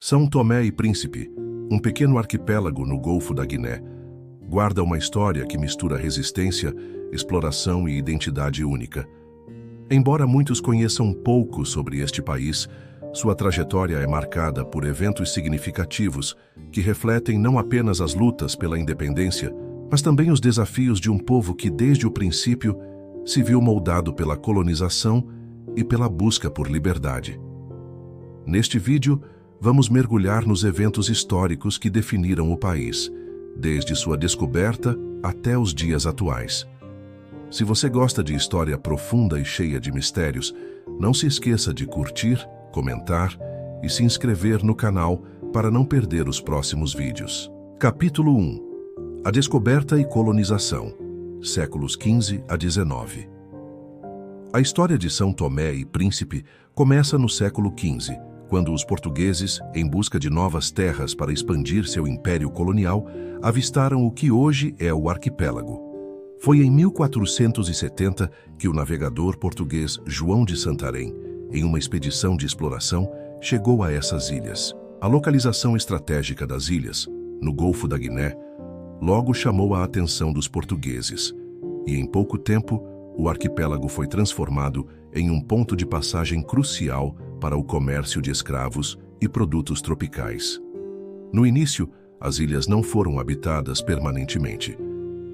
São Tomé e Príncipe, um pequeno arquipélago no Golfo da Guiné, guarda uma história que mistura resistência, exploração e identidade única. Embora muitos conheçam pouco sobre este país, sua trajetória é marcada por eventos significativos que refletem não apenas as lutas pela independência, mas também os desafios de um povo que desde o princípio se viu moldado pela colonização e pela busca por liberdade. Neste vídeo, vamos mergulhar nos eventos históricos que definiram o país, desde sua descoberta até os dias atuais. Se você gosta de história profunda e cheia de mistérios, não se esqueça de curtir, comentar e se inscrever no canal para não perder os próximos vídeos. Capítulo 1. A descoberta e colonização, séculos XV a XIX. A história de São Tomé e Príncipe começa no século XV, quando os portugueses, em busca de novas terras para expandir seu império colonial, avistaram o que hoje é o arquipélago. Foi em 1470 que o navegador português João de Santarém, em uma expedição de exploração, chegou a essas ilhas. A localização estratégica das ilhas, no Golfo da Guiné, logo chamou a atenção dos portugueses, e em pouco tempo, o arquipélago foi transformado em um ponto de passagem crucial para o comércio de escravos e produtos tropicais. No início, as ilhas não foram habitadas permanentemente,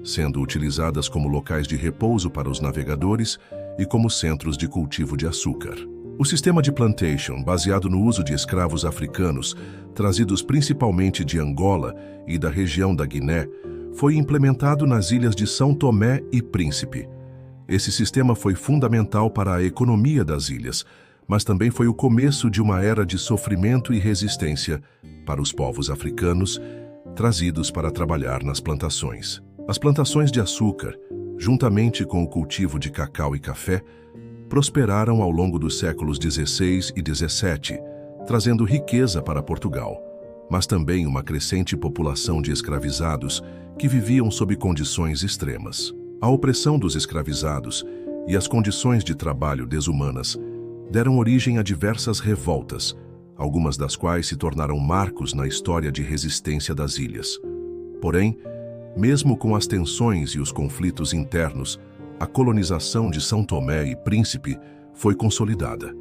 sendo utilizadas como locais de repouso para os navegadores e como centros de cultivo de açúcar. O sistema de plantation, baseado no uso de escravos africanos, trazidos principalmente de Angola e da região da Guiné, foi implementado nas ilhas de São Tomé e Príncipe. Esse sistema foi fundamental para a economia das ilhas, mas também foi o começo de uma era de sofrimento e resistência para os povos africanos, trazidos para trabalhar nas plantações. As plantações de açúcar, juntamente com o cultivo de cacau e café, prosperaram ao longo dos séculos XVI e XVII, trazendo riqueza para Portugal, mas também uma crescente população de escravizados que viviam sob condições extremas. A opressão dos escravizados e as condições de trabalho desumanas deram origem a diversas revoltas, algumas das quais se tornaram marcos na história de resistência das ilhas. Porém, mesmo com as tensões e os conflitos internos, a colonização de São Tomé e Príncipe foi consolidada,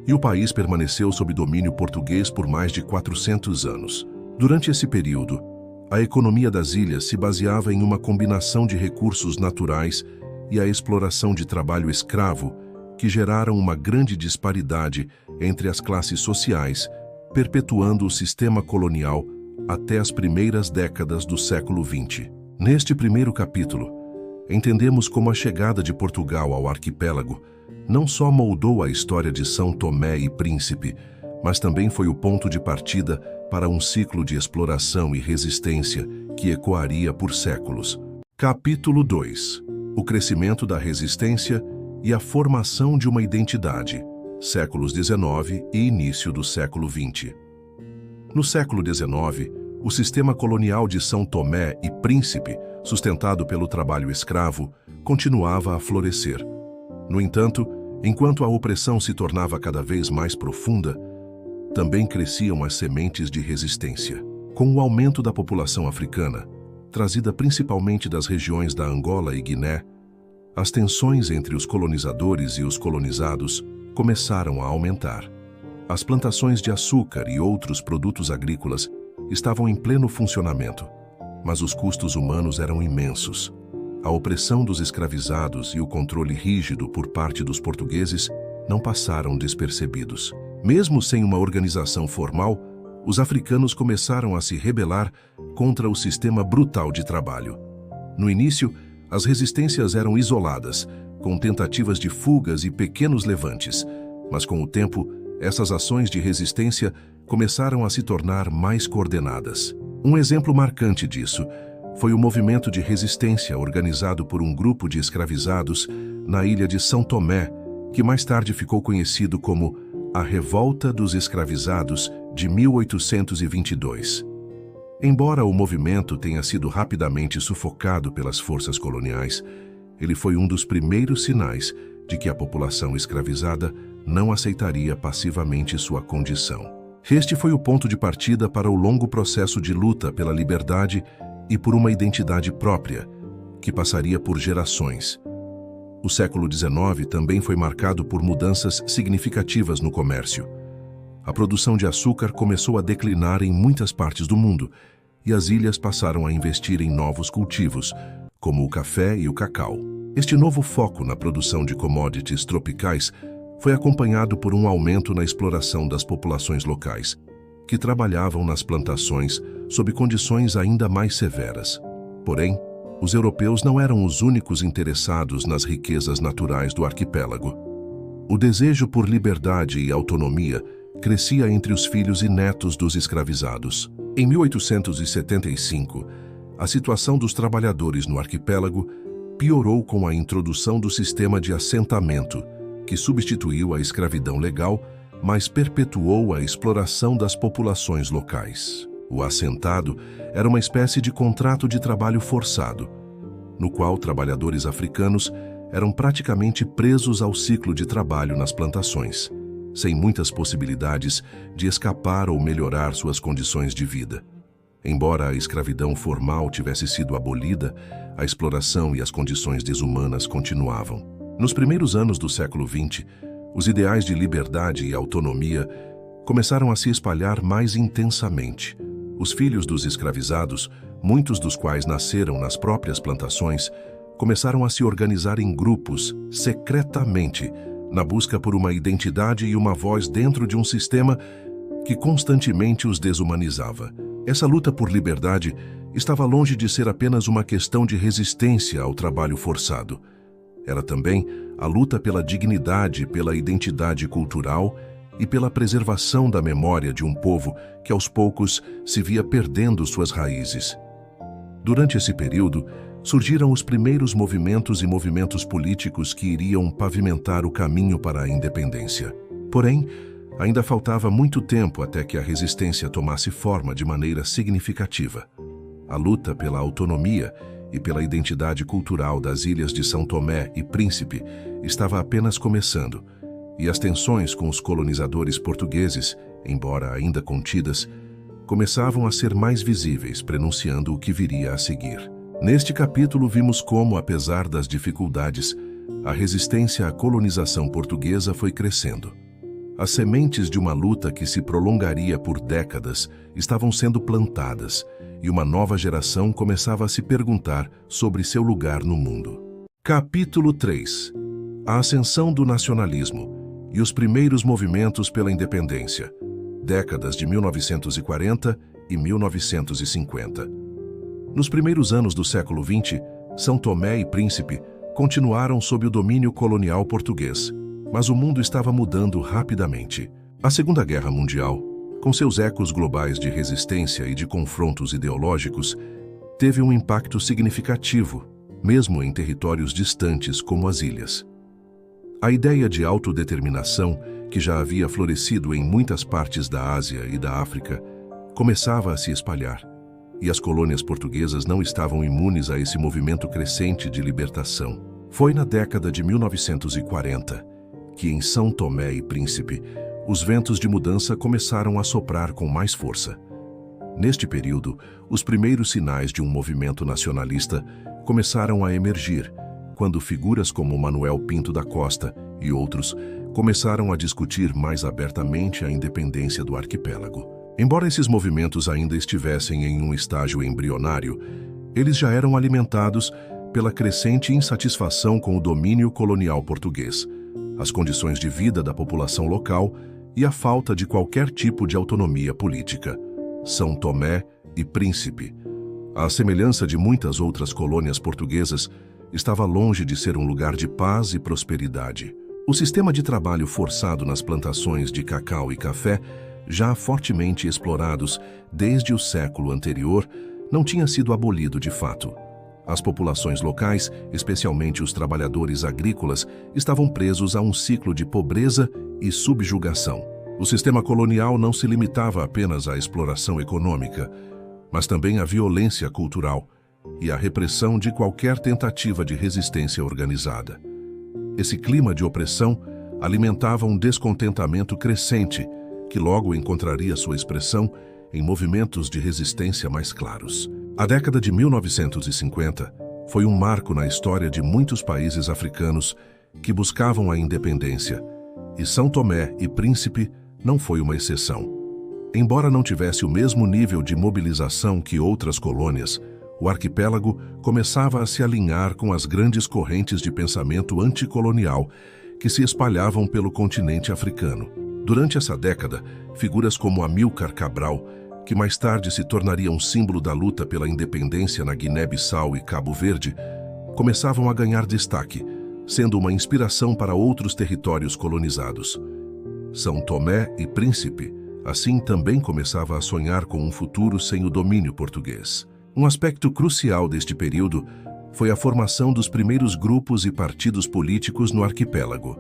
e o país permaneceu sob domínio português por mais de 400 anos. Durante esse período, a economia das ilhas se baseava em uma combinação de recursos naturais e a exploração de trabalho escravo, que geraram uma grande disparidade entre as classes sociais, perpetuando o sistema colonial até as primeiras décadas do século XX. Neste primeiro capítulo, entendemos como a chegada de Portugal ao arquipélago não só moldou a história de São Tomé e Príncipe, mas também foi o ponto de partida para um ciclo de exploração e resistência que ecoaria por séculos. Capítulo 2. O crescimento da resistência e a formação de uma identidade, séculos XIX e início do século XX. No século XIX, o sistema colonial de São Tomé e Príncipe, sustentado pelo trabalho escravo, continuava a florescer. No entanto, enquanto a opressão se tornava cada vez mais profunda, também cresciam as sementes de resistência. Com o aumento da população africana, trazida principalmente das regiões da Angola e Guiné, as tensões entre os colonizadores e os colonizados começaram a aumentar. As plantações de açúcar e outros produtos agrícolas estavam em pleno funcionamento, mas os custos humanos eram imensos. A opressão dos escravizados e o controle rígido por parte dos portugueses não passaram despercebidos. Mesmo sem uma organização formal, os africanos começaram a se rebelar contra o sistema brutal de trabalho. No início, as resistências eram isoladas, com tentativas de fugas e pequenos levantes, mas com o tempo, essas ações de resistência começaram a se tornar mais coordenadas. Um exemplo marcante disso foi o movimento de resistência organizado por um grupo de escravizados na ilha de São Tomé, que mais tarde ficou conhecido como a Revolta dos Escravizados de 1822. Embora o movimento tenha sido rapidamente sufocado pelas forças coloniais, ele foi um dos primeiros sinais de que a população escravizada não aceitaria passivamente sua condição. Este foi o ponto de partida para o longo processo de luta pela liberdade e por uma identidade própria, que passaria por gerações. O século XIX também foi marcado por mudanças significativas no comércio. A produção de açúcar começou a declinar em muitas partes do mundo e as ilhas passaram a investir em novos cultivos, como o café e o cacau. Este novo foco na produção de commodities tropicais foi acompanhado por um aumento na exploração das populações locais, que trabalhavam nas plantações sob condições ainda mais severas. Porém, os europeus não eram os únicos interessados nas riquezas naturais do arquipélago. O desejo por liberdade e autonomia crescia entre os filhos e netos dos escravizados. Em 1875, a situação dos trabalhadores no arquipélago piorou com a introdução do sistema de assentamento, que substituiu a escravidão legal, mas perpetuou a exploração das populações locais. O assentado era uma espécie de contrato de trabalho forçado, no qual trabalhadores africanos eram praticamente presos ao ciclo de trabalho nas plantações, sem muitas possibilidades de escapar ou melhorar suas condições de vida. Embora a escravidão formal tivesse sido abolida, a exploração e as condições desumanas continuavam. Nos primeiros anos do século XX, os ideais de liberdade e autonomia começaram a se espalhar mais intensamente. Os filhos dos escravizados, muitos dos quais nasceram nas próprias plantações, começaram a se organizar em grupos, secretamente, na busca por uma identidade e uma voz dentro de um sistema que constantemente os desumanizava. Essa luta por liberdade estava longe de ser apenas uma questão de resistência ao trabalho forçado. Era também a luta pela dignidade, pela identidade cultural e pela preservação da memória de um povo que aos poucos se via perdendo suas raízes. Durante esse período, surgiram os primeiros movimentos e movimentos políticos que iriam pavimentar o caminho para a independência. Porém, ainda faltava muito tempo até que a resistência tomasse forma de maneira significativa. A luta pela autonomia e pela identidade cultural das ilhas de São Tomé e Príncipe estava apenas começando, e as tensões com os colonizadores portugueses, embora ainda contidas, começavam a ser mais visíveis, prenunciando o que viria a seguir. Neste capítulo vimos como, apesar das dificuldades, a resistência à colonização portuguesa foi crescendo. As sementes de uma luta que se prolongaria por décadas estavam sendo plantadas e uma nova geração começava a se perguntar sobre seu lugar no mundo. Capítulo 3. A ascensão do nacionalismo e os primeiros movimentos pela independência, décadas de 1940 e 1950. Nos primeiros anos do século XX, São Tomé e Príncipe continuaram sob o domínio colonial português, mas o mundo estava mudando rapidamente. A Segunda Guerra Mundial, com seus ecos globais de resistência e de confrontos ideológicos, teve um impacto significativo, mesmo em territórios distantes como as ilhas. A ideia de autodeterminação, que já havia florescido em muitas partes da Ásia e da África, começava a se espalhar, e as colônias portuguesas não estavam imunes a esse movimento crescente de libertação. Foi na década de 1940 que, em São Tomé e Príncipe, os ventos de mudança começaram a soprar com mais força. Neste período, os primeiros sinais de um movimento nacionalista começaram a emergir, quando figuras como Manuel Pinto da Costa e outros começaram a discutir mais abertamente a independência do arquipélago. Embora esses movimentos ainda estivessem em um estágio embrionário, eles já eram alimentados pela crescente insatisfação com o domínio colonial português, as condições de vida da população local e a falta de qualquer tipo de autonomia política. São Tomé e Príncipe, à semelhança de muitas outras colônias portuguesas, estava longe de ser um lugar de paz e prosperidade. O sistema de trabalho forçado nas plantações de cacau e café, já fortemente explorados desde o século anterior, não tinha sido abolido de fato. As populações locais, especialmente os trabalhadores agrícolas, estavam presos a um ciclo de pobreza e subjugação. O sistema colonial não se limitava apenas à exploração econômica, mas também à violência cultural e à repressão de qualquer tentativa de resistência organizada. Esse clima de opressão alimentava um descontentamento crescente que logo encontraria sua expressão em movimentos de resistência mais claros. A década de 1950 foi um marco na história de muitos países africanos que buscavam a independência, e São Tomé e Príncipe não foi uma exceção. Embora não tivesse o mesmo nível de mobilização que outras colônias, o arquipélago começava a se alinhar com as grandes correntes de pensamento anticolonial que se espalhavam pelo continente africano. Durante essa década, figuras como Amílcar Cabral, que mais tarde se tornaria um símbolo da luta pela independência na Guiné-Bissau e Cabo Verde, começavam a ganhar destaque, sendo uma inspiração para outros territórios colonizados. São Tomé e Príncipe, assim, também começava a sonhar com um futuro sem o domínio português. Um aspecto crucial deste período foi a formação dos primeiros grupos e partidos políticos no arquipélago.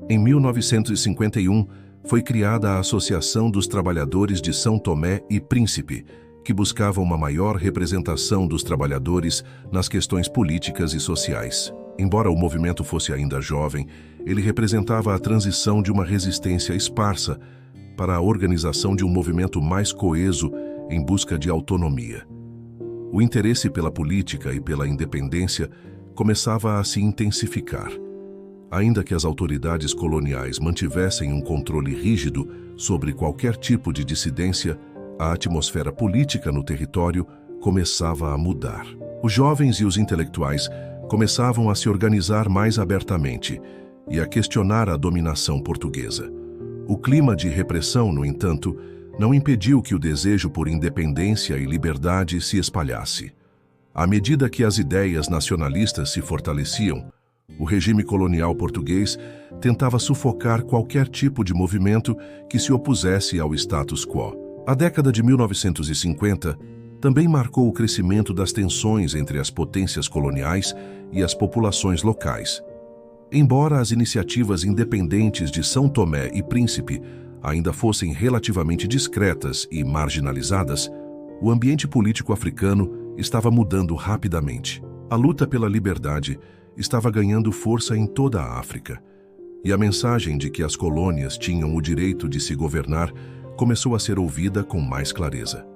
Em 1951, foi criada a Associação dos Trabalhadores de São Tomé e Príncipe, que buscava uma maior representação dos trabalhadores nas questões políticas e sociais. Embora o movimento fosse ainda jovem, ele representava a transição de uma resistência esparsa para a organização de um movimento mais coeso em busca de autonomia. O interesse pela política e pela independência começava a se intensificar. Ainda que as autoridades coloniais mantivessem um controle rígido sobre qualquer tipo de dissidência, a atmosfera política no território começava a mudar. Os jovens e os intelectuais começavam a se organizar mais abertamente e a questionar a dominação portuguesa. O clima de repressão, no entanto, não impediu que o desejo por independência e liberdade se espalhasse. À medida que as ideias nacionalistas se fortaleciam, o regime colonial português tentava sufocar qualquer tipo de movimento que se opusesse ao status quo. A década de 1950 também marcou o crescimento das tensões entre as potências coloniais e as populações locais. Embora as iniciativas independentes de São Tomé e Príncipe ainda fossem relativamente discretas e marginalizadas, o ambiente político africano estava mudando rapidamente. A luta pela liberdade estava ganhando força em toda a África, e a mensagem de que as colônias tinham o direito de se governar começou a ser ouvida com mais clareza.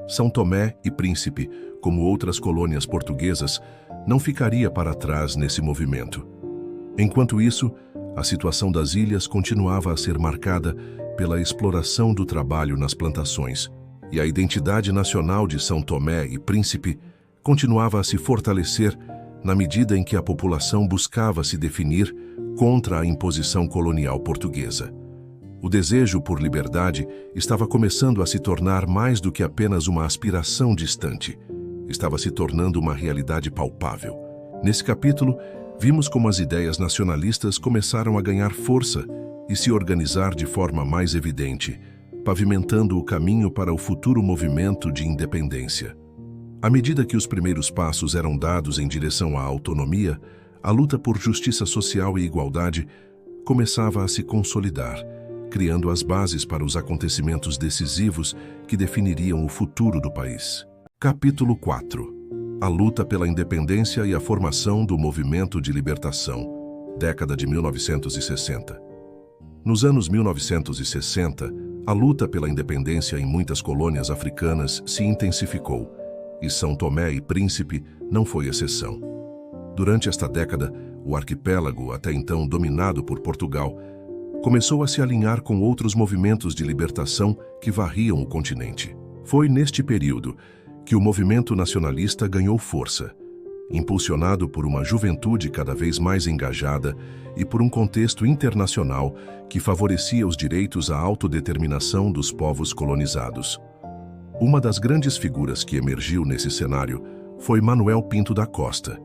São Tomé e Príncipe, como outras colônias portuguesas, não ficaria para trás nesse movimento. Enquanto isso, a situação das ilhas continuava a ser marcada pela exploração do trabalho nas plantações, e a identidade nacional de São Tomé e Príncipe continuava a se fortalecer na medida em que a população buscava se definir contra a imposição colonial portuguesa. O desejo por liberdade estava começando a se tornar mais do que apenas uma aspiração distante. Estava se tornando uma realidade palpável. Nesse capítulo, vimos como as ideias nacionalistas começaram a ganhar força e se organizar de forma mais evidente, pavimentando o caminho para o futuro movimento de independência. À medida que os primeiros passos eram dados em direção à autonomia, a luta por justiça social e igualdade começava a se consolidar, criando as bases para os acontecimentos decisivos que definiriam o futuro do país. Capítulo 4. A luta pela independência e a formação do movimento de libertação, década de 1960. Nos anos 1960, a luta pela independência em muitas colônias africanas se intensificou, e São Tomé e Príncipe não foi exceção. Durante esta década, o arquipélago, até então dominado por Portugal, começou a se alinhar com outros movimentos de libertação que varriam o continente. Foi neste período que o movimento nacionalista ganhou força, impulsionado por uma juventude cada vez mais engajada e por um contexto internacional que favorecia os direitos à autodeterminação dos povos colonizados. Uma das grandes figuras que emergiu nesse cenário foi Manuel Pinto da Costa,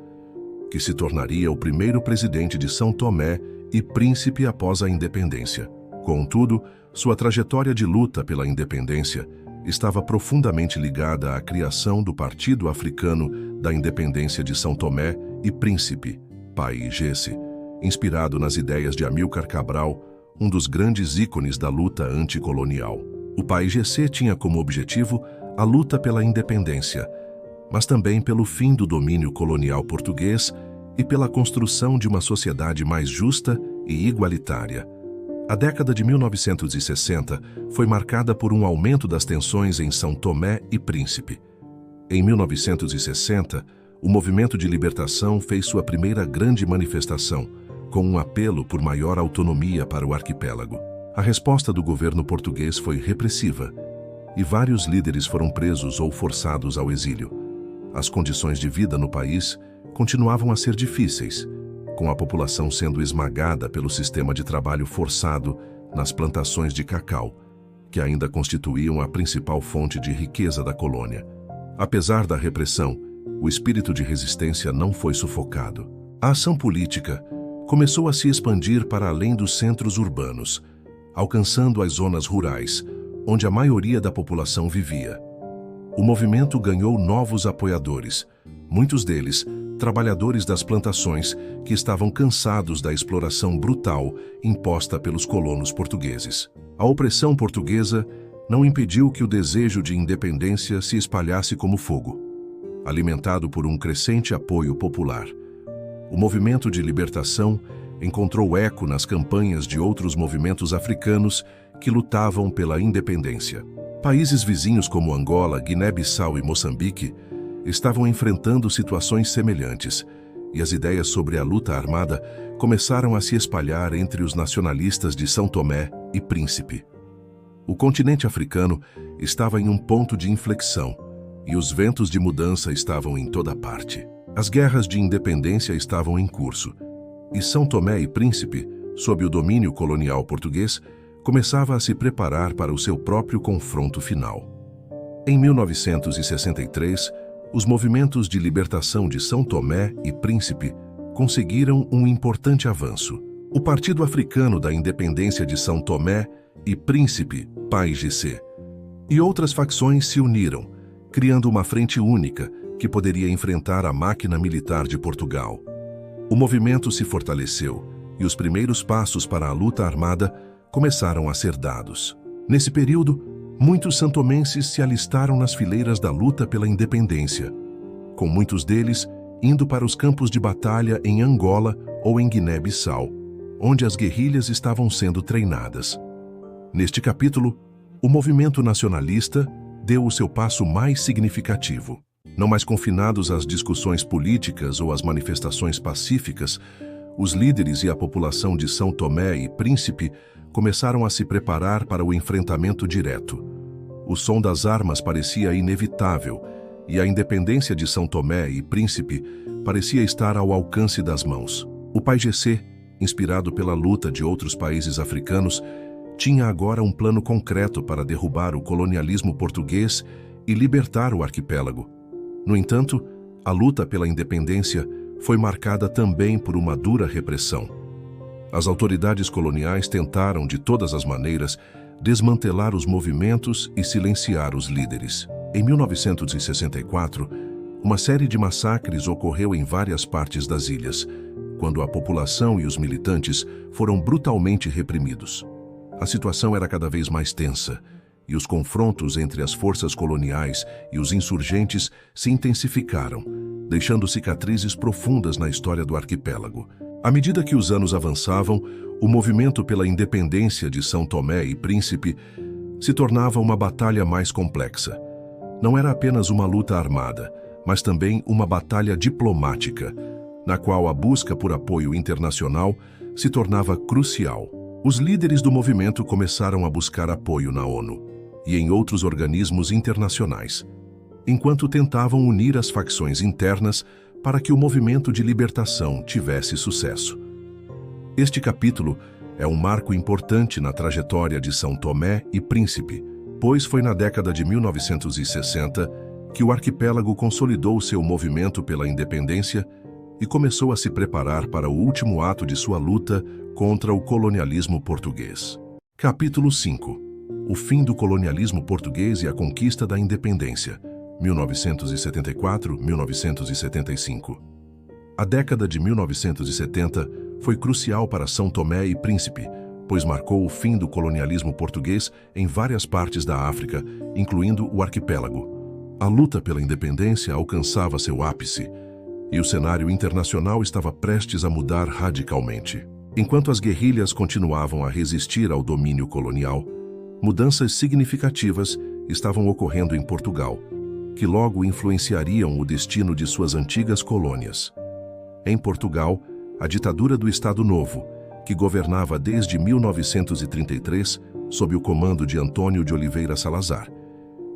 que se tornaria o primeiro presidente de São Tomé e Príncipe após a independência. Contudo, sua trajetória de luta pela independência estava profundamente ligada à criação do Partido Africano da Independência de São Tomé e Príncipe, PAIGC, inspirado nas ideias de Amílcar Cabral, um dos grandes ícones da luta anticolonial. O PAIGC tinha como objetivo a luta pela independência, mas também pelo fim do domínio colonial português e pela construção de uma sociedade mais justa e igualitária. A década de 1960 foi marcada por um aumento das tensões em São Tomé e Príncipe. Em 1960, o movimento de libertação fez sua primeira grande manifestação, com um apelo por maior autonomia para o arquipélago. A resposta do governo português foi repressiva, e vários líderes foram presos ou forçados ao exílio. As condições de vida no país continuavam a ser difíceis, com a população sendo esmagada pelo sistema de trabalho forçado nas plantações de cacau, que ainda constituíam a principal fonte de riqueza da colônia. Apesar da repressão, o espírito de resistência não foi sufocado. A ação política começou a se expandir para além dos centros urbanos, alcançando as zonas rurais, onde a maioria da população vivia. O movimento ganhou novos apoiadores, muitos deles trabalhadores das plantações que estavam cansados da exploração brutal imposta pelos colonos portugueses. A opressão portuguesa não impediu que o desejo de independência se espalhasse como fogo. Alimentado por um crescente apoio popular, o movimento de libertação encontrou eco nas campanhas de outros movimentos africanos que lutavam pela independência. Países vizinhos como Angola, Guiné-Bissau e Moçambique estavam enfrentando situações semelhantes, e as ideias sobre a luta armada começaram a se espalhar entre os nacionalistas de São Tomé e Príncipe. O continente africano estava em um ponto de inflexão, e os ventos de mudança estavam em toda parte. As guerras de independência estavam em curso, e São Tomé e Príncipe, sob o domínio colonial português, começava a se preparar para o seu próprio confronto final. Em 1963, os movimentos de libertação de São Tomé e Príncipe conseguiram um importante avanço. O Partido Africano da Independência de São Tomé e Príncipe, PAIGC, e outras facções se uniram, criando uma frente única que poderia enfrentar a máquina militar de Portugal. O movimento se fortaleceu e os primeiros passos para a luta armada começaram a ser dados. Nesse período, muitos santomenses se alistaram nas fileiras da luta pela independência, com muitos deles indo para os campos de batalha em Angola ou em Guiné-Bissau, onde as guerrilhas estavam sendo treinadas. Neste capítulo, o movimento nacionalista deu o seu passo mais significativo. Não mais confinados às discussões políticas ou às manifestações pacíficas, os líderes e a população de São Tomé e Príncipe começaram a se preparar para o enfrentamento direto. O som das armas parecia inevitável e a independência de São Tomé e Príncipe parecia estar ao alcance das mãos. O PAIGC, inspirado pela luta de outros países africanos, tinha agora um plano concreto para derrubar o colonialismo português e libertar o arquipélago. No entanto, a luta pela independência foi marcada também por uma dura repressão. As autoridades coloniais tentaram, de todas as maneiras, desmantelar os movimentos e silenciar os líderes. Em 1964, uma série de massacres ocorreu em várias partes das ilhas, quando a população e os militantes foram brutalmente reprimidos. A situação era cada vez mais tensa, e os confrontos entre as forças coloniais e os insurgentes se intensificaram, deixando cicatrizes profundas na história do arquipélago. À medida que os anos avançavam, o movimento pela independência de São Tomé e Príncipe se tornava uma batalha mais complexa. Não era apenas uma luta armada, mas também uma batalha diplomática, na qual a busca por apoio internacional se tornava crucial. Os líderes do movimento começaram a buscar apoio na ONU e em outros organismos internacionais, enquanto tentavam unir as facções internas para que o movimento de libertação tivesse sucesso. Este capítulo é um marco importante na trajetória de São Tomé e Príncipe, pois foi na década de 1960 que o arquipélago consolidou seu movimento pela independência e começou a se preparar para o último ato de sua luta contra o colonialismo português. Capítulo 5. O fim do colonialismo português e a conquista da independência, 1974-1975. A década de 1970 foi crucial para São Tomé e Príncipe, pois marcou o fim do colonialismo português em várias partes da África, incluindo o arquipélago. A luta pela independência alcançava seu ápice, e o cenário internacional estava prestes a mudar radicalmente. Enquanto as guerrilhas continuavam a resistir ao domínio colonial, mudanças significativas estavam ocorrendo em Portugal, que logo influenciariam o destino de suas antigas colônias. Em Portugal, a ditadura do Estado Novo, que governava desde 1933 sob o comando de Antônio de Oliveira Salazar,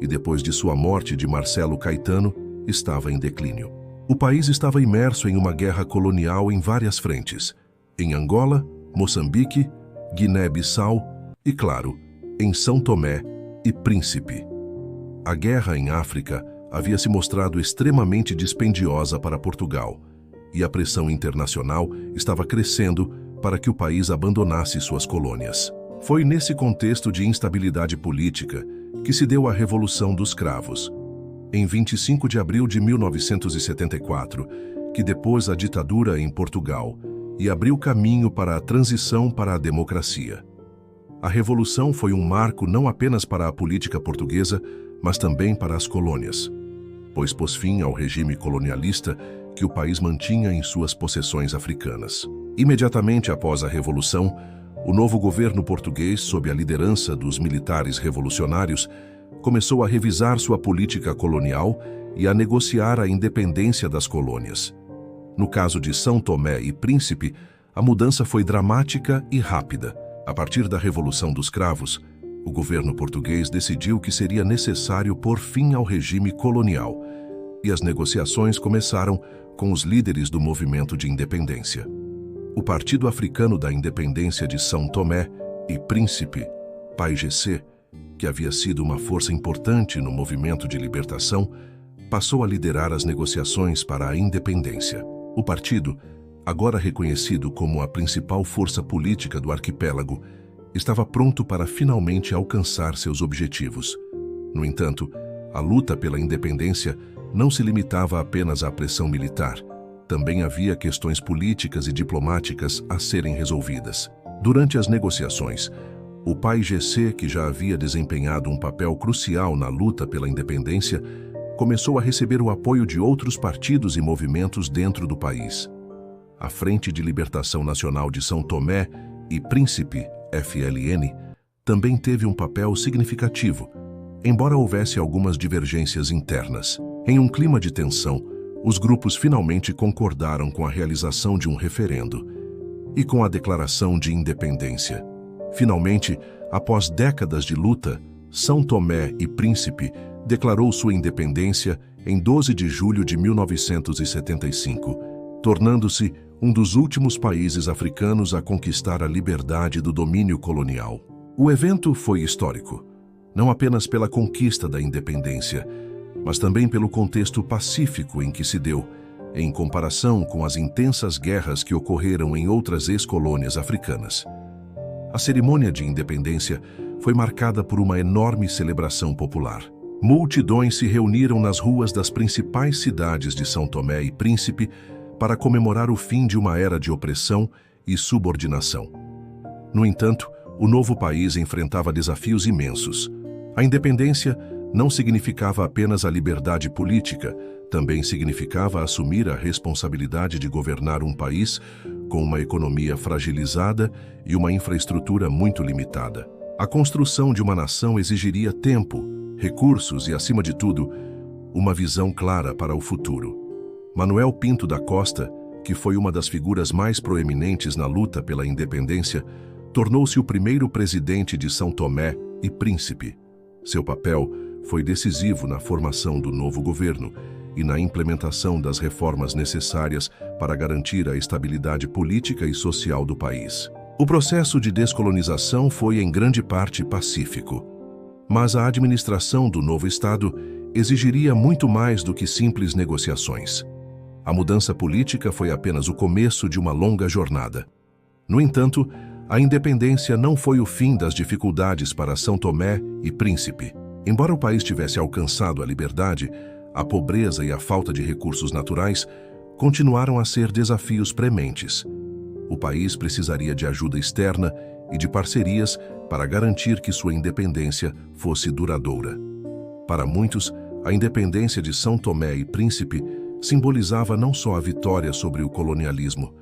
e depois de sua morte de Marcelo Caetano, estava em declínio. O país estava imerso em uma guerra colonial em várias frentes, em Angola, Moçambique, Guiné-Bissau e, claro, em São Tomé e Príncipe. A guerra em África havia se mostrado extremamente dispendiosa para Portugal, e a pressão internacional estava crescendo para que o país abandonasse suas colônias. Foi nesse contexto de instabilidade política que se deu a Revolução dos Cravos, em 25 de abril de 1974, que depôs a ditadura em Portugal e abriu caminho para a transição para a democracia. A Revolução foi um marco não apenas para a política portuguesa, mas também para as colônias, pois pôs fim ao regime colonialista que o país mantinha em suas possessões africanas. Imediatamente após a Revolução, o novo governo português, sob a liderança dos militares revolucionários, começou a revisar sua política colonial e a negociar a independência das colônias. No caso de São Tomé e Príncipe, a mudança foi dramática e rápida. A partir da Revolução dos Cravos, o governo português decidiu que seria necessário pôr fim ao regime colonial, e as negociações começaram com os líderes do movimento de independência. O Partido Africano da Independência de São Tomé e Príncipe, PAIGC, que havia sido uma força importante no movimento de libertação, passou a liderar as negociações para a independência. O partido, agora reconhecido como a principal força política do arquipélago, estava pronto para finalmente alcançar seus objetivos. No entanto, a luta pela independência não se limitava apenas à pressão militar. Também havia questões políticas e diplomáticas a serem resolvidas. Durante as negociações, o PAIGC, que já havia desempenhado um papel crucial na luta pela independência, começou a receber o apoio de outros partidos e movimentos dentro do país. A Frente de Libertação Nacional de São Tomé e Príncipe, FLN, também teve um papel significativo, embora houvesse algumas divergências internas. Em um clima de tensão, os grupos finalmente concordaram com a realização de um referendo e com a declaração de independência. Finalmente, após décadas de luta, São Tomé e Príncipe declarou sua independência em 12 de julho de 1975, tornando-se um dos últimos países africanos a conquistar a liberdade do domínio colonial. O evento foi histórico, não apenas pela conquista da independência, mas também pelo contexto pacífico em que se deu, em comparação com as intensas guerras que ocorreram em outras ex-colônias africanas. A cerimônia de independência foi marcada por uma enorme celebração popular. Multidões se reuniram nas ruas das principais cidades de São Tomé e Príncipe para comemorar o fim de uma era de opressão e subordinação. No entanto, o novo país enfrentava desafios imensos. A independência não significava apenas a liberdade política, também significava assumir a responsabilidade de governar um país com uma economia fragilizada e uma infraestrutura muito limitada. A construção de uma nação exigiria tempo, recursos e, acima de tudo, uma visão clara para o futuro. Manuel Pinto da Costa, que foi uma das figuras mais proeminentes na luta pela independência, tornou-se o primeiro presidente de São Tomé e Príncipe. Seu papel foi decisivo na formação do novo governo e na implementação das reformas necessárias para garantir a estabilidade política e social do país. O processo de descolonização foi em grande parte pacífico, mas a administração do novo Estado exigiria muito mais do que simples negociações. A mudança política foi apenas o começo de uma longa jornada. No entanto, a independência não foi o fim das dificuldades para São Tomé e Príncipe. Embora o país tivesse alcançado a liberdade, a pobreza e a falta de recursos naturais continuaram a ser desafios prementes. O país precisaria de ajuda externa e de parcerias para garantir que sua independência fosse duradoura. Para muitos, a independência de São Tomé e Príncipe simbolizava não só a vitória sobre o colonialismo,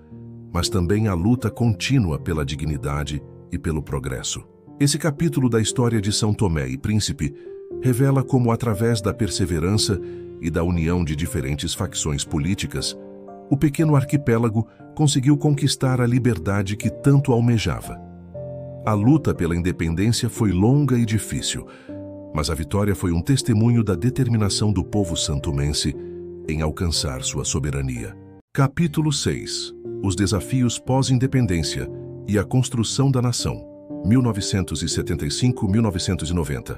mas também a luta contínua pela dignidade e pelo progresso. Esse capítulo da história de São Tomé e Príncipe revela como, através da perseverança e da união de diferentes facções políticas, o pequeno arquipélago conseguiu conquistar a liberdade que tanto almejava. A luta pela independência foi longa e difícil, mas a vitória foi um testemunho da determinação do povo santomense em alcançar sua soberania. Capítulo 6. Os desafios pós-independência e a construção da nação, 1975-1990.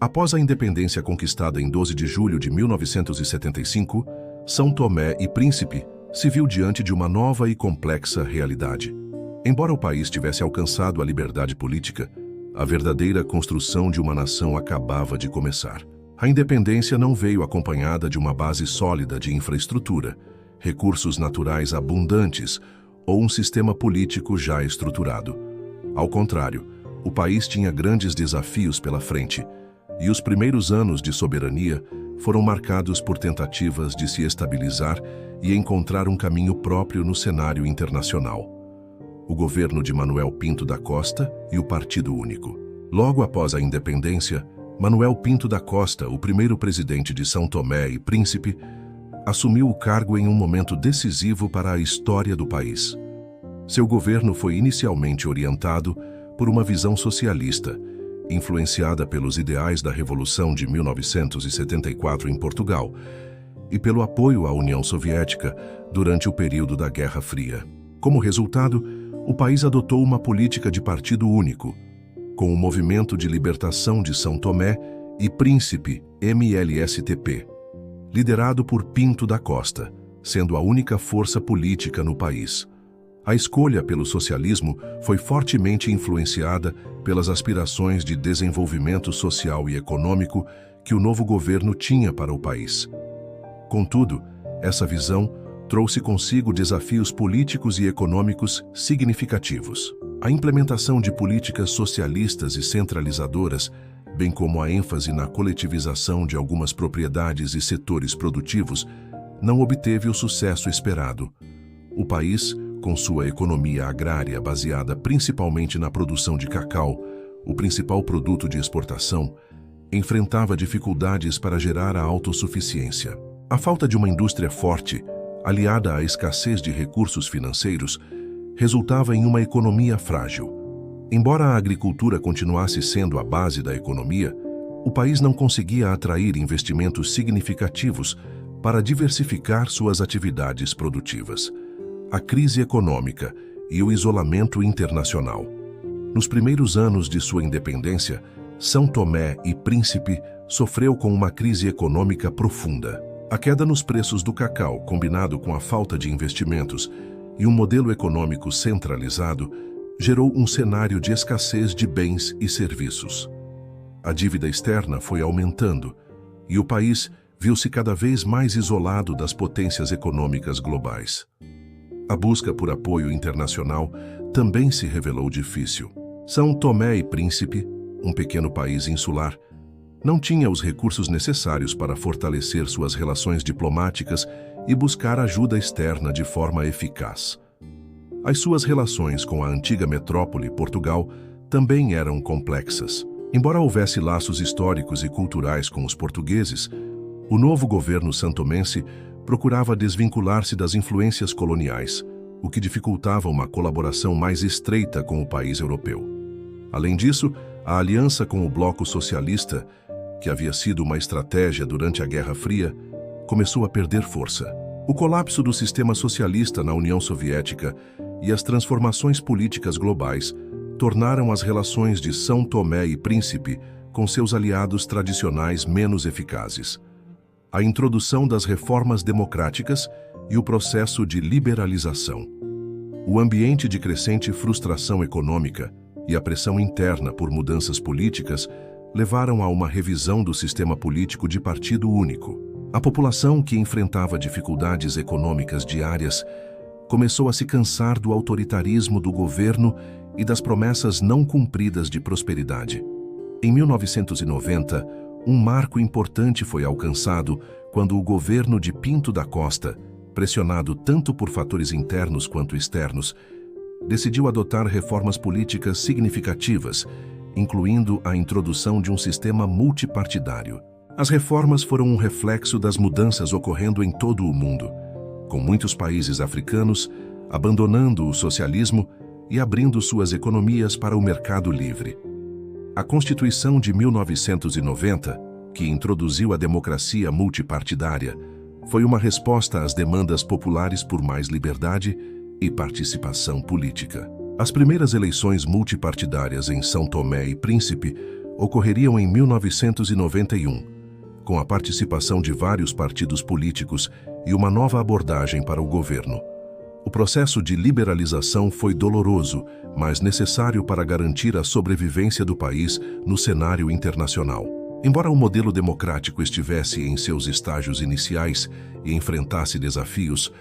Após a independência conquistada em 12 de julho de 1975, São Tomé e Príncipe se viu diante de uma nova e complexa realidade. Embora o país tivesse alcançado a liberdade política, a verdadeira construção de uma nação acabava de começar. A independência não veio acompanhada de uma base sólida de infraestrutura, recursos naturais abundantes ou um sistema político já estruturado. Ao contrário, o país tinha grandes desafios pela frente, e os primeiros anos de soberania foram marcados por tentativas de se estabilizar e encontrar um caminho próprio no cenário internacional. O governo de Manuel Pinto da Costa e o Partido Único. Logo após a independência, Manuel Pinto da Costa, o primeiro presidente de São Tomé e Príncipe, assumiu o cargo em um momento decisivo para a história do país. Seu governo foi inicialmente orientado por uma visão socialista, influenciada pelos ideais da Revolução de 1974 em Portugal e pelo apoio à União Soviética durante o período da Guerra Fria. Como resultado, o país adotou uma política de partido único, com o Movimento de Libertação de São Tomé e Príncipe, MLSTP, liderado por Pinto da Costa, sendo a única força política no país. A escolha pelo socialismo foi fortemente influenciada pelas aspirações de desenvolvimento social e econômico que o novo governo tinha para o país. Contudo, essa visão trouxe consigo desafios políticos e econômicos significativos. A implementação de políticas socialistas e centralizadoras, bem como a ênfase na coletivização de algumas propriedades e setores produtivos, não obteve o sucesso esperado. O país, com sua economia agrária baseada principalmente na produção de cacau, o principal produto de exportação, enfrentava dificuldades para gerar a autossuficiência. A falta de uma indústria forte, aliada à escassez de recursos financeiros, resultava em uma economia frágil. Embora a agricultura continuasse sendo a base da economia, o país não conseguia atrair investimentos significativos para diversificar suas atividades produtivas. A crise econômica e o isolamento internacional. Nos primeiros anos de sua independência, São Tomé e Príncipe sofreu com uma crise econômica profunda. A queda nos preços do cacau, combinado com a falta de investimentos e um modelo econômico centralizado, gerou um cenário de escassez de bens e serviços. A dívida externa foi aumentando e o país viu-se cada vez mais isolado das potências econômicas globais. A busca por apoio internacional também se revelou difícil. São Tomé e Príncipe, um pequeno país insular, não tinha os recursos necessários para fortalecer suas relações diplomáticas e buscar ajuda externa de forma eficaz. As suas relações com a antiga metrópole, Portugal, também eram complexas. Embora houvesse laços históricos e culturais com os portugueses, o novo governo santomense procurava desvincular-se das influências coloniais, o que dificultava uma colaboração mais estreita com o país europeu. Além disso, a aliança com o Bloco Socialista, que havia sido uma estratégia durante a Guerra Fria, começou a perder força. O colapso do sistema socialista na União Soviética e as transformações políticas globais tornaram as relações de São Tomé e Príncipe com seus aliados tradicionais menos eficazes. A introdução das reformas democráticas e o processo de liberalização. O ambiente de crescente frustração econômica e a pressão interna por mudanças políticas levaram a uma revisão do sistema político de partido único. A população, que enfrentava dificuldades econômicas diárias, começou a se cansar do autoritarismo do governo e das promessas não cumpridas de prosperidade. Em 1990, um marco importante foi alcançado quando o governo de Pinto da Costa, pressionado tanto por fatores internos quanto externos, decidiu adotar reformas políticas significativas, incluindo a introdução de um sistema multipartidário. As reformas foram um reflexo das mudanças ocorrendo em todo o mundo, com muitos países africanos abandonando o socialismo e abrindo suas economias para o mercado livre. A Constituição de 1990, que introduziu a democracia multipartidária, foi uma resposta às demandas populares por mais liberdade e participação política. As primeiras eleições multipartidárias em São Tomé e Príncipe ocorreriam em 1991, com a participação de vários partidos políticos e uma nova abordagem para o governo. O processo de liberalização foi doloroso, mas necessário para garantir a sobrevivência do país no cenário internacional. Embora o modelo democrático estivesse em seus estágios iniciais e enfrentasse desafios,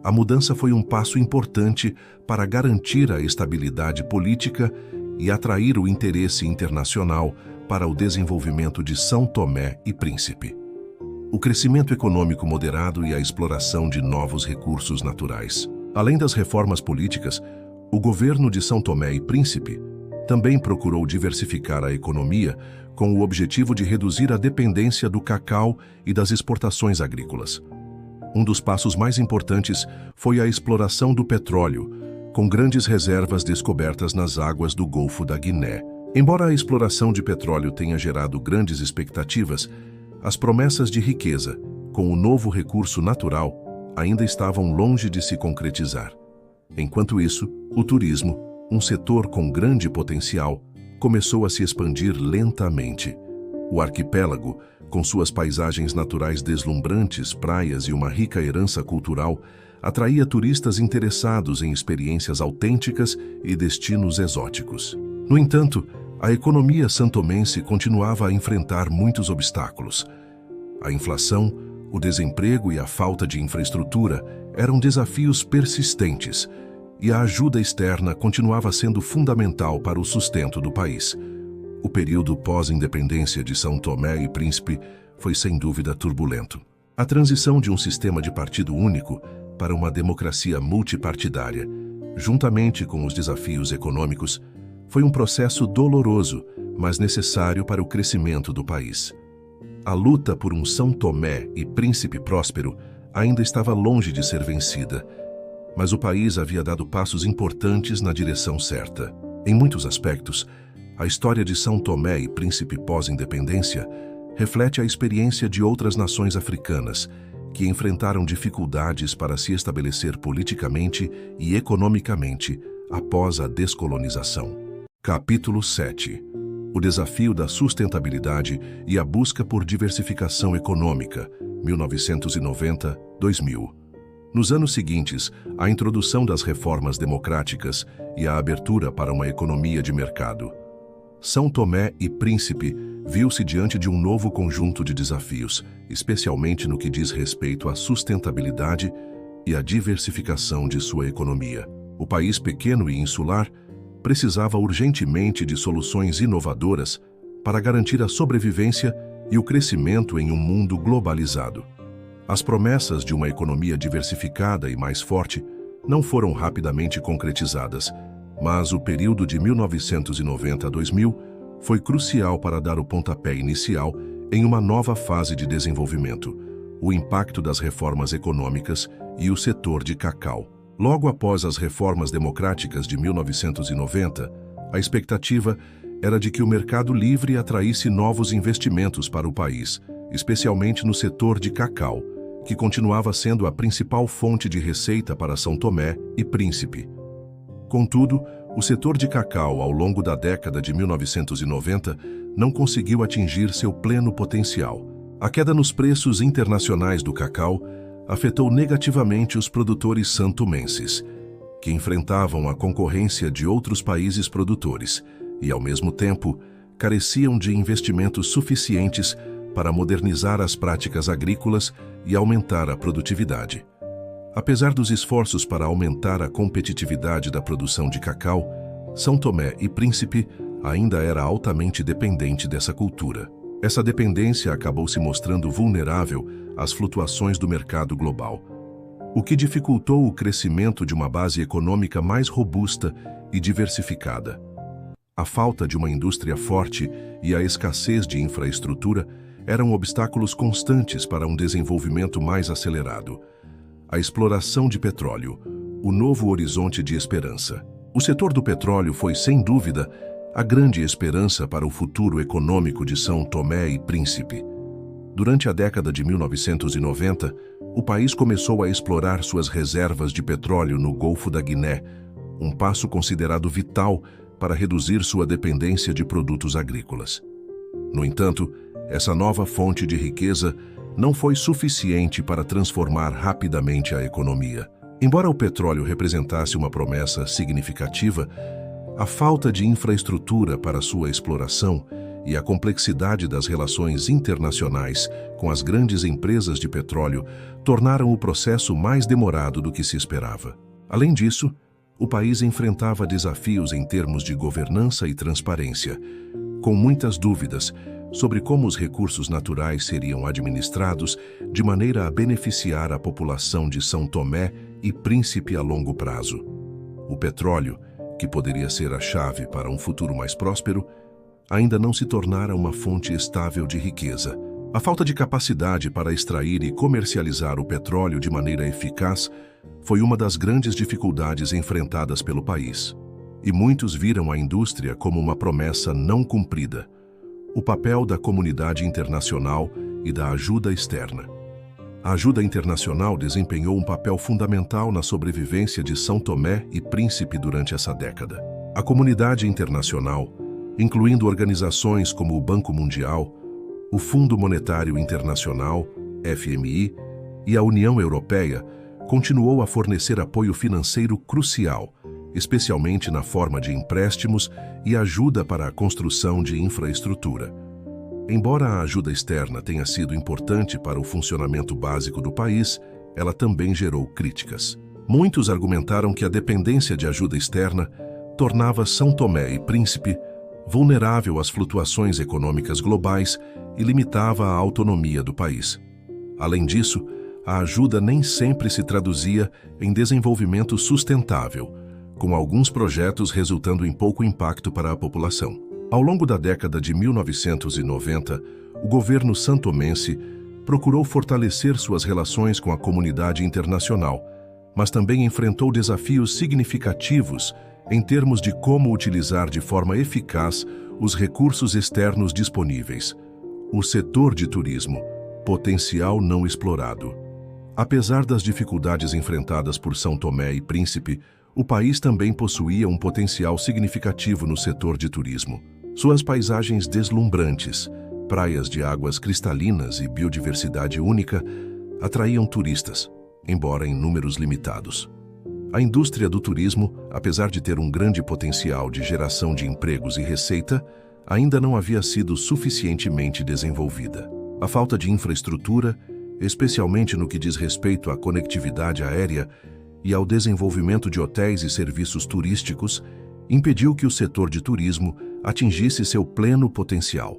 a mudança foi um passo importante para garantir a estabilidade política e atrair o interesse internacional para o desenvolvimento de São Tomé e Príncipe. O crescimento econômico moderado e a exploração de novos recursos naturais. Além das reformas políticas, o governo de São Tomé e Príncipe também procurou diversificar a economia com o objetivo de reduzir a dependência do cacau e das exportações agrícolas. Um dos passos mais importantes foi a exploração do petróleo, com grandes reservas descobertas nas águas do Golfo da Guiné. Embora a exploração de petróleo tenha gerado grandes expectativas, as promessas de riqueza, com o novo recurso natural, ainda estavam longe de se concretizar. Enquanto isso, o turismo, um setor com grande potencial, começou a se expandir lentamente. O arquipélago, com suas paisagens naturais deslumbrantes, praias e uma rica herança cultural, atraía turistas interessados em experiências autênticas e destinos exóticos. No entanto, a economia santomense continuava a enfrentar muitos obstáculos. A inflação, o desemprego e a falta de infraestrutura eram desafios persistentes, e a ajuda externa continuava sendo fundamental para o sustento do país. O período pós-independência de São Tomé e Príncipe foi sem dúvida turbulento. A transição de um sistema de partido único para uma democracia multipartidária, juntamente com os desafios econômicos, foi um processo doloroso, mas necessário para o crescimento do país. A luta por um São Tomé e Príncipe próspero ainda estava longe de ser vencida, mas o país havia dado passos importantes na direção certa. Em muitos aspectos, a história de São Tomé e Príncipe pós-independência reflete a experiência de outras nações africanas que enfrentaram dificuldades para se estabelecer politicamente e economicamente após a descolonização. Capítulo 7. O desafio da sustentabilidade e a busca por diversificação econômica, 1990-2000. Nos anos seguintes, a introdução das reformas democráticas e a abertura para uma economia de mercado. São Tomé e Príncipe viu-se diante de um novo conjunto de desafios, especialmente no que diz respeito à sustentabilidade e à diversificação de sua economia. O país pequeno e insular precisava urgentemente de soluções inovadoras para garantir a sobrevivência e o crescimento em um mundo globalizado. As promessas de uma economia diversificada e mais forte não foram rapidamente concretizadas, mas o período de 1990 a 2000 foi crucial para dar o pontapé inicial em uma nova fase de desenvolvimento, o impacto das reformas econômicas e o setor de cacau. Logo após as reformas democráticas de 1990, a expectativa era de que o mercado livre atraísse novos investimentos para o país, especialmente no setor de cacau, que continuava sendo a principal fonte de receita para São Tomé e Príncipe. Contudo, o setor de cacau, ao longo da década de 1990, não conseguiu atingir seu pleno potencial. A queda nos preços internacionais do cacau afetou negativamente os produtores santomenses, que enfrentavam a concorrência de outros países produtores e, ao mesmo tempo, careciam de investimentos suficientes para modernizar as práticas agrícolas e aumentar a produtividade. Apesar dos esforços para aumentar a competitividade da produção de cacau, São Tomé e Príncipe ainda era altamente dependente dessa cultura. Essa dependência acabou se mostrando vulnerável às flutuações do mercado global. o que dificultou o crescimento de uma base econômica mais robusta e diversificada. A falta de uma indústria forte e a escassez de infraestrutura eram obstáculos constantes para um desenvolvimento mais acelerado. A exploração de petróleo, o novo horizonte de esperança. O setor do petróleo foi, sem dúvida, a grande esperança para o futuro econômico de São Tomé e Príncipe. Durante a década de 1990, o país começou a explorar suas reservas de petróleo no Golfo da Guiné, um passo considerado vital para reduzir sua dependência de produtos agrícolas. No entanto, essa nova fonte de riqueza não foi suficiente para transformar rapidamente a economia. Embora o petróleo representasse uma promessa significativa, a falta de infraestrutura para sua exploração e a complexidade das relações internacionais com as grandes empresas de petróleo tornaram o processo mais demorado do que se esperava. Além disso, o país enfrentava desafios em termos de governança e transparência, com muitas dúvidas sobre como os recursos naturais seriam administrados de maneira a beneficiar a população de São Tomé e Príncipe a longo prazo. O petróleo, que poderia ser a chave para um futuro mais próspero, ainda não se tornara uma fonte estável de riqueza. A falta de capacidade para extrair e comercializar o petróleo de maneira eficaz foi uma das grandes dificuldades enfrentadas pelo país. E muitos viram a indústria como uma promessa não cumprida. O papel da comunidade internacional e da ajuda externa. A ajuda internacional desempenhou um papel fundamental na sobrevivência de São Tomé e Príncipe durante essa década. A comunidade internacional, incluindo organizações como o Banco Mundial, o Fundo Monetário Internacional, FMI, e a União Europeia, continuou a fornecer apoio financeiro crucial, especialmente na forma de empréstimos e ajuda para a construção de infraestrutura. Embora a ajuda externa tenha sido importante para o funcionamento básico do país, ela também gerou críticas. Muitos argumentaram que a dependência de ajuda externa tornava São Tomé e Príncipe vulnerável às flutuações econômicas globais e limitava a autonomia do país. Além disso, a ajuda nem sempre se traduzia em desenvolvimento sustentável, com alguns projetos resultando em pouco impacto para a população. Ao longo da década de 1990, o governo santomense procurou fortalecer suas relações com a comunidade internacional, mas também enfrentou desafios significativos em termos de como utilizar de forma eficaz os recursos externos disponíveis. O setor de turismo, potencial não explorado. Apesar das dificuldades enfrentadas por São Tomé e Príncipe, o país também possuía um potencial significativo no setor de turismo. Suas paisagens deslumbrantes, praias de águas cristalinas e biodiversidade única atraíam turistas, embora em números limitados. A indústria do turismo, apesar de ter um grande potencial de geração de empregos e receita, ainda não havia sido suficientemente desenvolvida. A falta de infraestrutura, especialmente no que diz respeito à conectividade aérea e ao desenvolvimento de hotéis e serviços turísticos, impediu que o setor de turismo atingisse seu pleno potencial.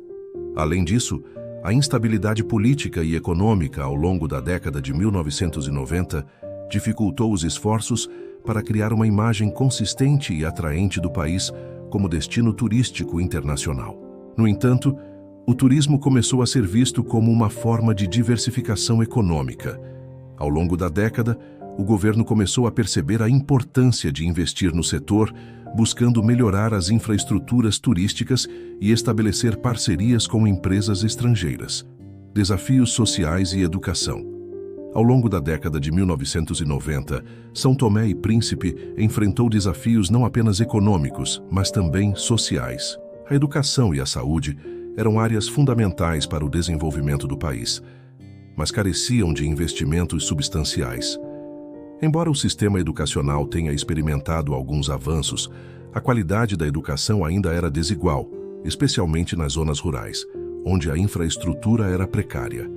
Além disso, a instabilidade política e econômica ao longo da década de 1990 dificultou os esforços para criar uma imagem consistente e atraente do país como destino turístico internacional. No entanto, o turismo começou a ser visto como uma forma de diversificação econômica. Ao longo da década, o governo começou a perceber a importância de investir no setor, buscando melhorar as infraestruturas turísticas e estabelecer parcerias com empresas estrangeiras. Desafios sociais e educação. Ao longo da década de 1990, São Tomé e Príncipe enfrentou desafios não apenas econômicos, mas também sociais. A educação e a saúde eram áreas fundamentais para o desenvolvimento do país, mas careciam de investimentos substanciais. Embora o sistema educacional tenha experimentado alguns avanços, a qualidade da educação ainda era desigual, especialmente nas zonas rurais, onde a infraestrutura era precária.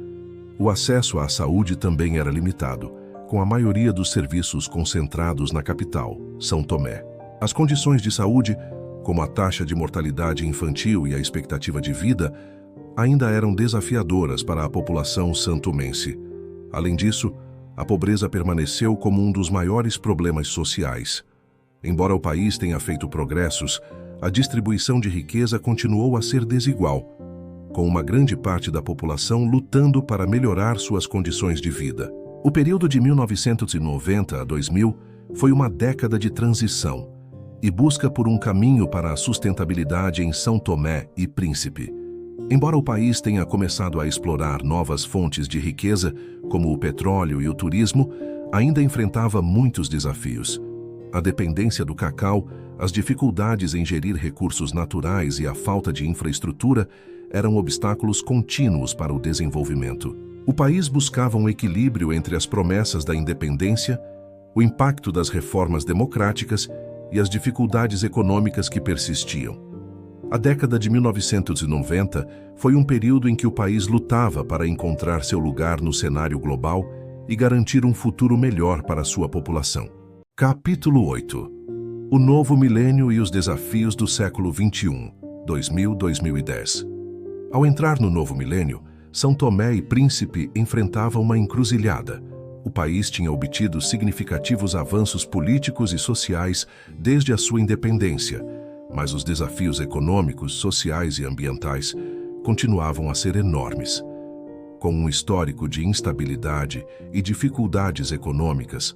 O acesso à saúde também era limitado, com a maioria dos serviços concentrados na capital, São Tomé. As condições de saúde, como a taxa de mortalidade infantil e a expectativa de vida, ainda eram desafiadoras para a população santomense. Além disso, a pobreza permaneceu como um dos maiores problemas sociais. Embora o país tenha feito progressos, a distribuição de riqueza continuou a ser desigual, com uma grande parte da população lutando para melhorar suas condições de vida. O período de 1990 a 2000 foi uma década de transição e busca por um caminho para a sustentabilidade em São Tomé e Príncipe. Embora o país tenha começado a explorar novas fontes de riqueza, como o petróleo e o turismo, ainda enfrentava muitos desafios. A dependência do cacau, as dificuldades em gerir recursos naturais e a falta de infraestrutura eram obstáculos contínuos para o desenvolvimento. O país buscava um equilíbrio entre as promessas da independência, o impacto das reformas democráticas e as dificuldades econômicas que persistiam. A década de 1990 foi um período em que o país lutava para encontrar seu lugar no cenário global e garantir um futuro melhor para sua população. Capítulo 8. O novo milênio e os desafios do século XXI, 2000-2010. Ao entrar no novo milênio, São Tomé e Príncipe enfrentavam uma encruzilhada. O país tinha obtido significativos avanços políticos e sociais desde a sua independência, mas os desafios econômicos, sociais e ambientais continuavam a ser enormes. Com um histórico de instabilidade e dificuldades econômicas,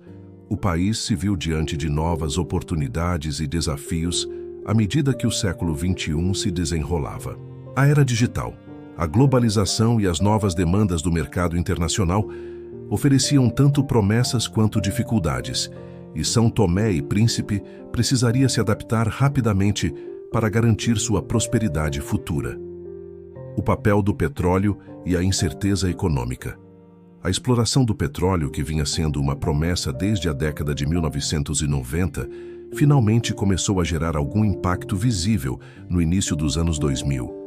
o país se viu diante de novas oportunidades e desafios à medida que o século XXI se desenrolava. A era digital, a globalização e as novas demandas do mercado internacional ofereciam tanto promessas quanto dificuldades, e São Tomé e Príncipe precisaria se adaptar rapidamente para garantir sua prosperidade futura. O papel do petróleo e a incerteza econômica. A exploração do petróleo, que vinha sendo uma promessa desde a década de 1990, finalmente começou a gerar algum impacto visível no início dos anos 2000.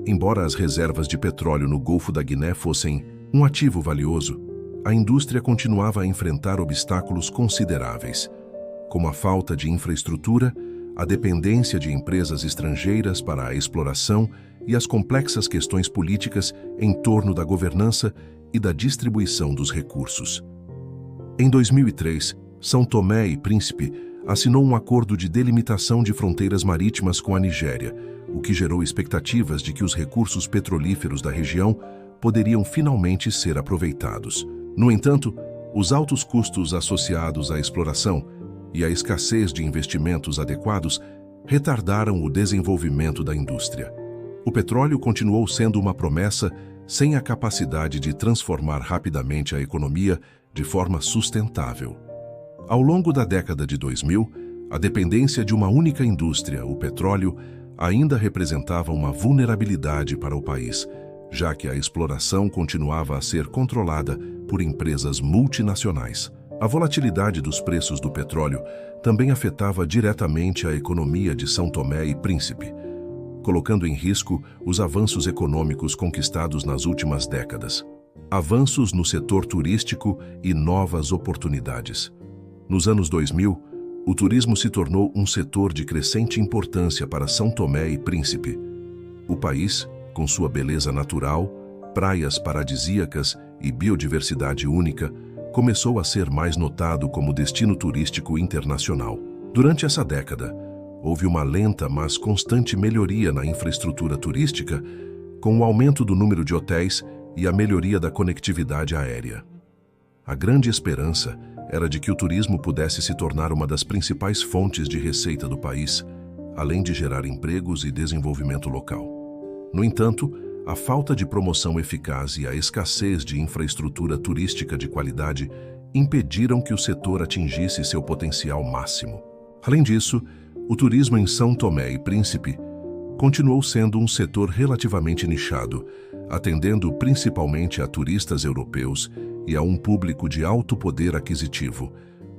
Embora as reservas de petróleo no Golfo da Guiné fossem um ativo valioso, a indústria continuava a enfrentar obstáculos consideráveis, como a falta de infraestrutura, a dependência de empresas estrangeiras para a exploração e as complexas questões políticas em torno da governança e da distribuição dos recursos. Em 2003, São Tomé e Príncipe assinou um acordo de delimitação de fronteiras marítimas com a Nigéria, o que gerou expectativas de que os recursos petrolíferos da região poderiam finalmente ser aproveitados. No entanto, os altos custos associados à exploração e a escassez de investimentos adequados retardaram o desenvolvimento da indústria. O petróleo continuou sendo uma promessa sem a capacidade de transformar rapidamente a economia de forma sustentável. Ao longo da década de 2000, a dependência de uma única indústria, o petróleo, ainda representava uma vulnerabilidade para o país, já que a exploração continuava a ser controlada por empresas multinacionais. A volatilidade dos preços do petróleo também afetava diretamente a economia de São Tomé e Príncipe, colocando em risco os avanços econômicos conquistados nas últimas décadas. Avanços no setor turístico e novas oportunidades. Nos anos 2000, o turismo se tornou um setor de crescente importância para São Tomé e Príncipe. O país, com sua beleza natural, praias paradisíacas e biodiversidade única, começou a ser mais notado como destino turístico internacional. Durante essa década, houve uma lenta mas constante melhoria na infraestrutura turística, com o aumento do número de hotéis e a melhoria da conectividade aérea. A grande esperança era de que o turismo pudesse se tornar uma das principais fontes de receita do país, além de gerar empregos e desenvolvimento local. No entanto, a falta de promoção eficaz e a escassez de infraestrutura turística de qualidade impediram que o setor atingisse seu potencial máximo. Além disso, o turismo em São Tomé e Príncipe continuou sendo um setor relativamente nichado, atendendo principalmente a turistas europeus e a um público de alto poder aquisitivo,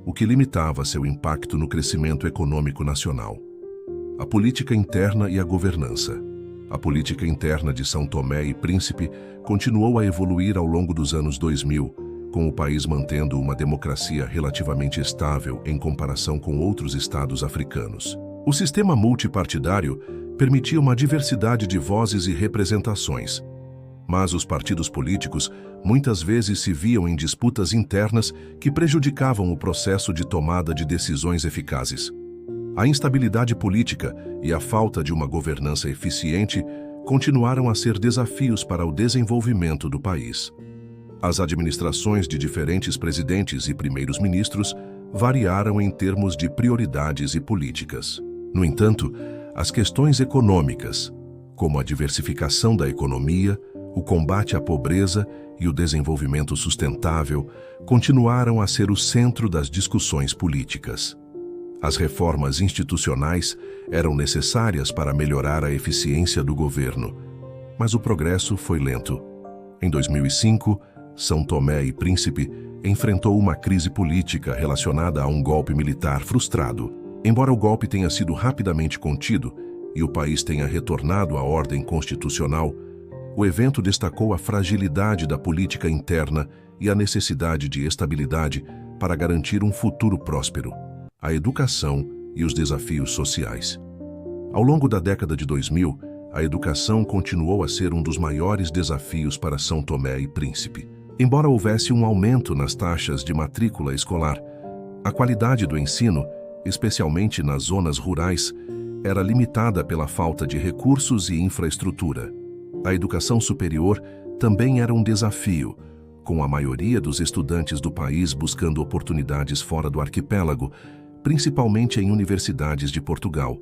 o que limitava seu impacto no crescimento econômico nacional. A política interna e a governança. A política interna de São Tomé e Príncipe continuou a evoluir ao longo dos anos 2000, com o país mantendo uma democracia relativamente estável em comparação com outros estados africanos. O sistema multipartidário permitia uma diversidade de vozes e representações, Mas os partidos políticos muitas vezes se viam em disputas internas que prejudicavam o processo de tomada de decisões eficazes. A instabilidade política e a falta de uma governança eficiente continuaram a ser desafios para o desenvolvimento do país. As administrações de diferentes presidentes e primeiros-ministros variaram em termos de prioridades e políticas. No entanto, as questões econômicas, como a diversificação da economia, o combate à pobreza e o desenvolvimento sustentável, continuaram a ser o centro das discussões políticas. As reformas institucionais eram necessárias para melhorar a eficiência do governo, mas o progresso foi lento. Em 2005, São Tomé e Príncipe enfrentou uma crise política relacionada a um golpe militar frustrado. Embora o golpe tenha sido rapidamente contido e o país tenha retornado à ordem constitucional, o evento destacou a fragilidade da política interna e a necessidade de estabilidade para garantir um futuro próspero, a educação e os desafios sociais. Ao longo da década de 2000, a educação continuou a ser um dos maiores desafios para São Tomé e Príncipe. Embora houvesse um aumento nas taxas de matrícula escolar, a qualidade do ensino, especialmente nas zonas rurais, era limitada pela falta de recursos e infraestrutura. A educação superior também era um desafio, com a maioria dos estudantes do país buscando oportunidades fora do arquipélago, principalmente em universidades de Portugal.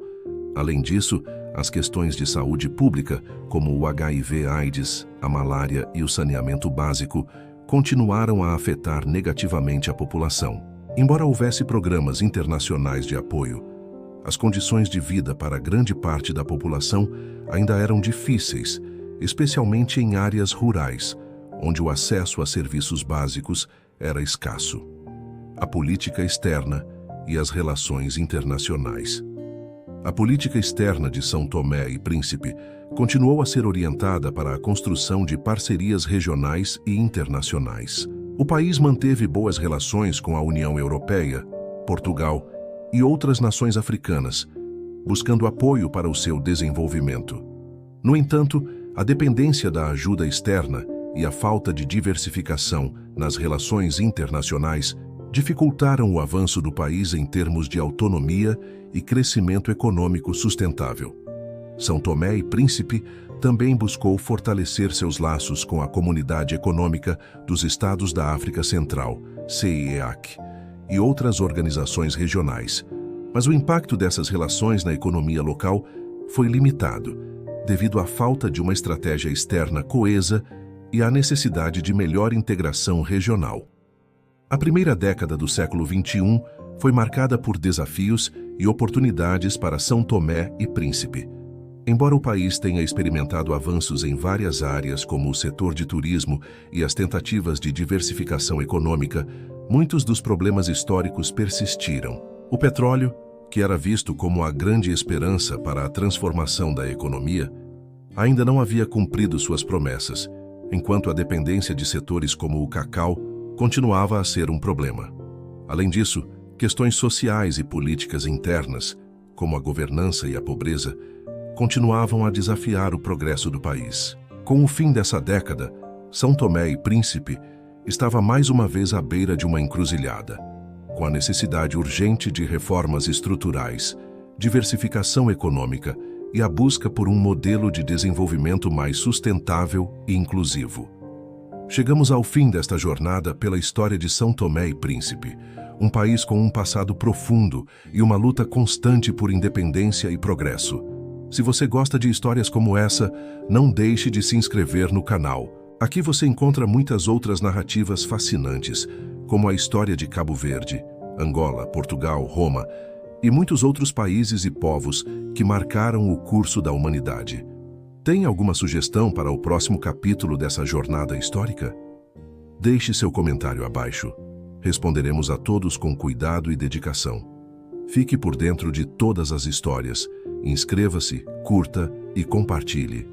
Além disso, as questões de saúde pública, como o HIV/AIDS, a malária e o saneamento básico, continuaram a afetar negativamente a população. Embora houvesse programas internacionais de apoio, as condições de vida para grande parte da população ainda eram difíceis, especialmente em áreas rurais, onde o acesso a serviços básicos era escasso. A política externa e as relações internacionais. A política externa de São Tomé e Príncipe continuou a ser orientada para a construção de parcerias regionais e internacionais. O país manteve boas relações com a União Europeia, Portugal e outras nações africanas, buscando apoio para o seu desenvolvimento. No entanto, a dependência da ajuda externa e a falta de diversificação nas relações internacionais dificultaram o avanço do país em termos de autonomia e crescimento econômico sustentável. São Tomé e Príncipe também buscou fortalecer seus laços com a Comunidade Econômica dos Estados da África Central, CEEAC, e outras organizações regionais, mas o impacto dessas relações na economia local foi limitado, devido à falta de uma estratégia externa coesa e à necessidade de melhor integração regional. A primeira década do século XXI foi marcada por desafios e oportunidades para São Tomé e Príncipe. Embora o país tenha experimentado avanços em várias áreas, como o setor de turismo e as tentativas de diversificação econômica, muitos dos problemas históricos persistiram. O petróleo, que era visto como a grande esperança para a transformação da economia, ainda não havia cumprido suas promessas, enquanto a dependência de setores como o cacau continuava a ser um problema. Além disso, questões sociais e políticas internas, como a governança e a pobreza, continuavam a desafiar o progresso do país. Com o fim dessa década, São Tomé e Príncipe estava mais uma vez à beira de uma encruzilhada, com a necessidade urgente de reformas estruturais, diversificação econômica e a busca por um modelo de desenvolvimento mais sustentável e inclusivo. Chegamos ao fim desta jornada pela história de São Tomé e Príncipe, um país com um passado profundo e uma luta constante por independência e progresso. Se você gosta de histórias como essa, não deixe de se inscrever no canal. Aqui você encontra muitas outras narrativas fascinantes, como a história de Cabo Verde, Angola, Portugal, Roma e muitos outros países e povos que marcaram o curso da humanidade. Tem alguma sugestão para o próximo capítulo dessa jornada histórica? Deixe seu comentário abaixo. Responderemos a todos com cuidado e dedicação. Fique por dentro de todas as histórias. Inscreva-se, curta e compartilhe.